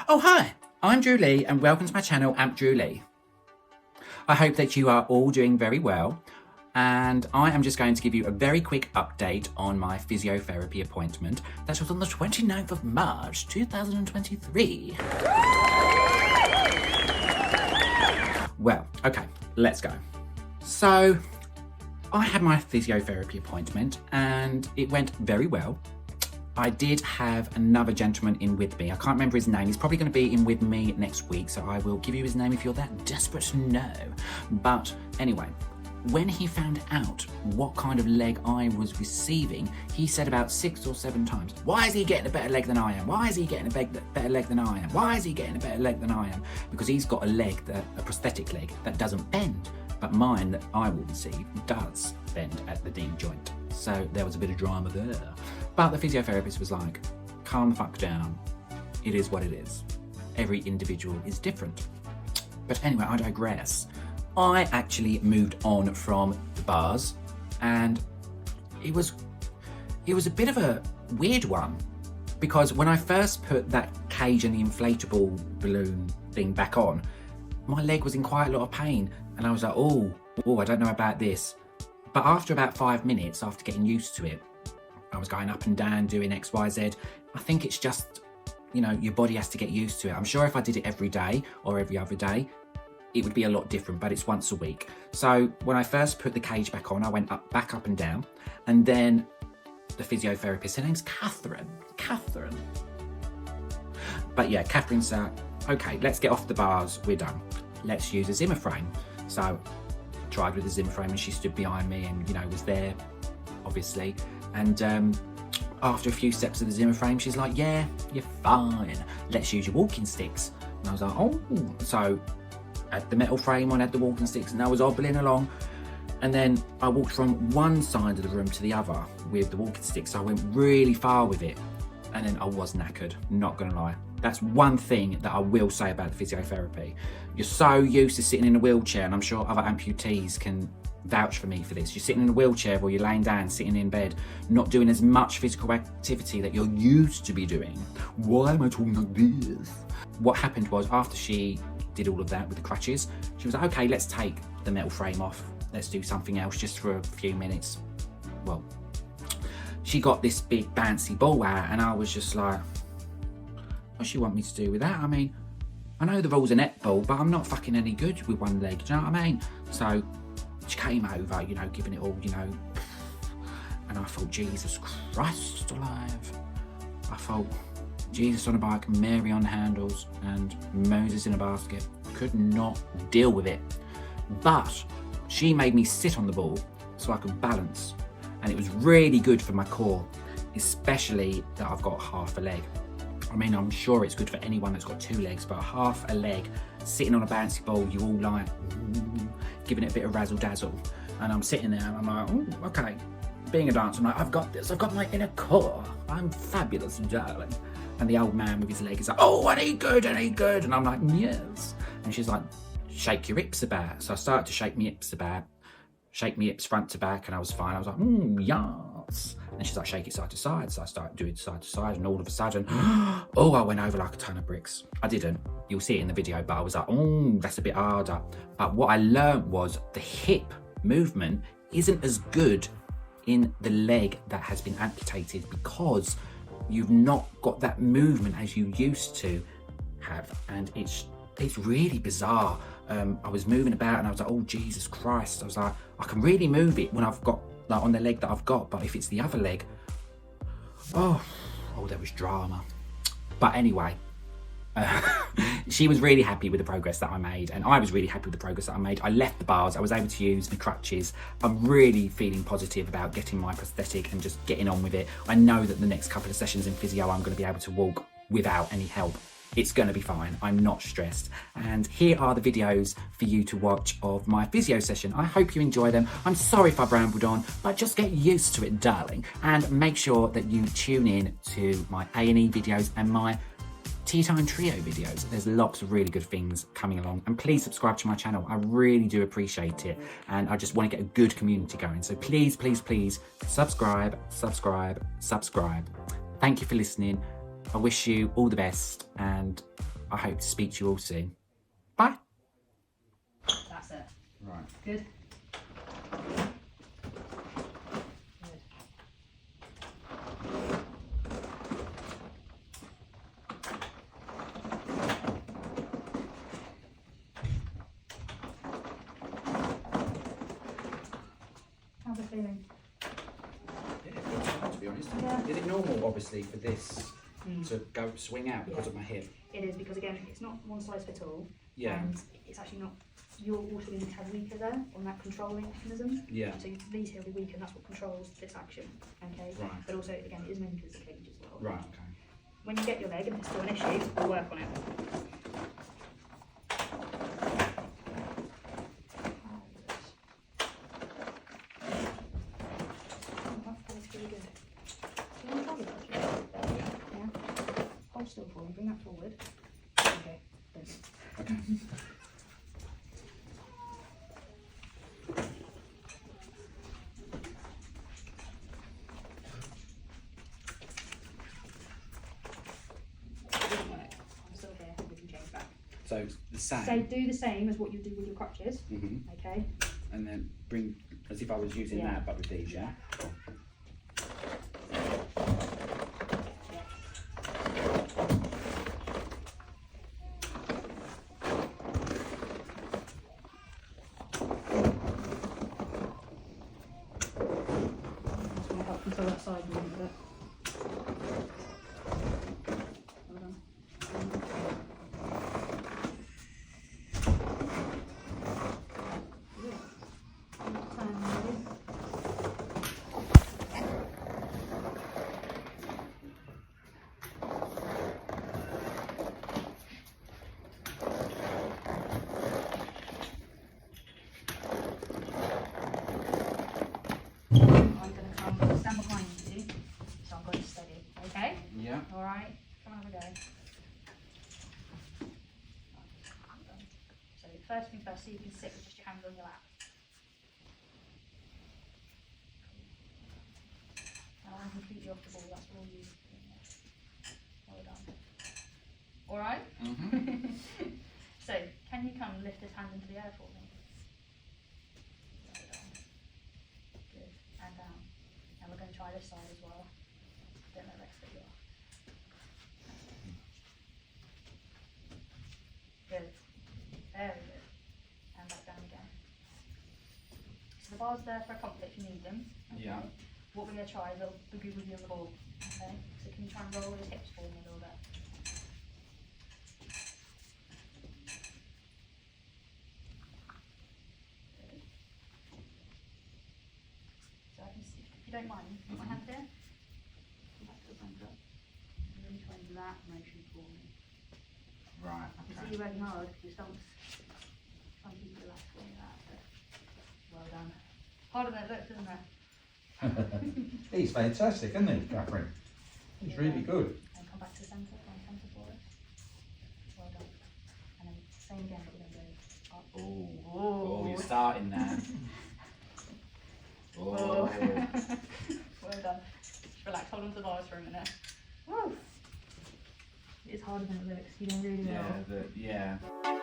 Oh hi, I'm Drew Lee and welcome to my channel Amp Drew Lee. I hope that you are all doing very well and I am just going to give you a very quick update on my physiotherapy appointment that was on the 29th of March 2023. Well, okay, let's go. So I had my physiotherapy appointment and it went very well. I did have another gentleman in with me. I can't remember his name. He's probably going to be in with me next week, so I will give you his name if you're that desperate to know. But anyway, when he found out what kind of leg I was receiving, he said about 6 or 7 times, why is he getting a better leg than I am? Why is he getting a better leg than I am? Why is he getting a better leg than I am? Because he's got a prosthetic leg that doesn't bend, but mine that I will receive does bend at the knee joint. So there was a bit of drama there. But the physiotherapist was like, calm the fuck down. It is what it is. Every individual is different. But anyway, I digress. I actually moved on from the bars and it was a bit of a weird one, because when I first put that cage and the inflatable balloon thing back on, my leg was in quite a lot of pain and I was like, oh, I don't know about this. But after about 5 minutes, after getting used to it, I was going up and down doing X, Y, Z. I think it's just, you know, your body has to get used to it. I'm sure if I did it every day or every other day, it would be a lot different, but it's once a week. So when I first put the cage back on, I went back up and down. And then the physiotherapist, her name's Catherine. But yeah, Catherine said, okay, let's get off the bars, we're done. Let's use a Zimmer frame. So I tried with the Zimmer frame and she stood behind me and, you know, was there, obviously. And after a few steps of the Zimmer frame, she's like, yeah, you're fine. Let's use your walking sticks. And I was like, oh. So I had the metal frame on, had the walking sticks, and I was hobbling along. And then I walked from one side of the room to the other with the walking sticks. So I went really far with it. And then I was knackered, not gonna lie. That's one thing that I will say about the physiotherapy. You're so used to sitting in a wheelchair, and I'm sure other amputees can vouch for me for this. You're sitting in a wheelchair or you're laying down, sitting in bed, not doing as much physical activity that you're used to be doing. Why am I talking like this? What happened was, after she did all of that with the crutches, she was like, okay, let's take the metal frame off. Let's do something else just for a few minutes. Well, she got this big bouncy ball out and I was just like, what does she want me to do with that? I mean, I know the rules of netball, but I'm not fucking any good with one leg, do you know what I mean? So she came over, you know, giving it all, you know, and I thought, Jesus Christ alive. I thought, Jesus on a bike, Mary on handles, and Moses in a basket. Could not deal with it. But she made me sit on the ball so I could balance. And it was really good for my core, especially that I've got half a leg. I mean, I'm sure it's good for anyone that's got 2 legs, but half a leg, sitting on a bouncy ball, you're all like, giving it a bit of razzle dazzle. And I'm sitting there and I'm like, oh, okay. Being a dancer, I'm like, I've got this, I've got my inner core. I'm fabulous, darling. And the old man with his leg is like, oh, I ain't good. And I'm like, yes. And she's like, shake your hips about. So I started to shake my hips about, shake my hips front to back, and I was fine. I was like, yes. And she's like, shake it side to side. So I started doing side to side, and all of a sudden, oh, I went over like a ton of bricks. I didn't. You'll see it in the video, but I was like, oh, that's a bit harder. But what I learned was the hip movement isn't as good in the leg that has been amputated, because you've not got that movement as you used to have. And it's really bizarre. I was moving about and I was like, oh, Jesus Christ. I was like, I can really move it when I've got, like, on the leg that I've got, but if it's the other leg, oh, there was drama. But anyway, she was really happy with the progress that I made, and I was really happy with the progress that I made. I left the bars, I was able to use the crutches. I'm really feeling positive about getting my prosthetic and just getting on with it. I know that the next couple of sessions in physio, I'm going to be able to walk without any help. It's going to be fine. I'm not stressed. And here are the videos for you to watch of my physio session. I hope you enjoy them. I'm sorry if I've rambled on, but just get used to it, darling. And make sure that you tune in to my A&E videos and my Tea Time Trio videos. There's lots of really good things coming along. And please subscribe to my channel. I really do appreciate it. And I just want to get a good community going. So please, please, please subscribe. Thank you for listening. I wish you all the best, and I hope to speak to you all soon. Bye. That's it. Right. Good. How's it feeling? Yeah, it feels fine, to be honest. Yeah. Is it normal, obviously, for this to go swing out because of my hip? It is, because again, it's not one size fits all. Yeah. And it's actually not, you're also going to have weaker there on that controlling mechanism. Yeah. So these here will be weaker, and that's what controls this action. Okay. Right. But also, again, it is mainly because of the cage as well. Right, okay. When you get your leg and it's still an issue, we'll work on it. That's really good. Do you want to hold it actually? Yeah. Hold still for me. Bring that forward. Okay. Good. Okay. I'm still here. We can change back. So it's the same. So do the same as what you do with your crutches. Okay. And then bring, as if I was using that, but with these, yeah? Just want to help control that side movement a bit. Well done. Good. Turn maybe. I'm going to come stand behind you, so I'm going to steady, okay? Yeah. Alright, come and have a go. So first thing first, so you can sit with just your hands on your lap. Now I'm completely off the ball, that's all you. Well done. Alright? So, can you come lift this hand into the air for me? Well done. Good. And down. And we're going to try this side as well. Don't let Rex get you off. Good. Very good. And back down again. So the bar's there for a comfort if you need them. Okay? Yeah. What we're going to try is a boogie with you on the ball. Okay? So can you try and roll those hips for me a little bit? Good. So I can see, if you don't mind, put my hand here. Come back to the centre. And then try and do that motion for me. Right, I can see you working hard because your stomach's trying to keep it relaxed for me that, but well done. Harder than it looks, isn't it? He's fantastic, isn't he, Catherine? He's really good. And come back to the centre, find centre for us. Well done. And then same again, but we're going to go up. Oh, you're starting now. Oh. Well done. Just relax, hold on to the bars for a minute. Woo! It is harder than it looks, you're doing really well. Yeah, yeah.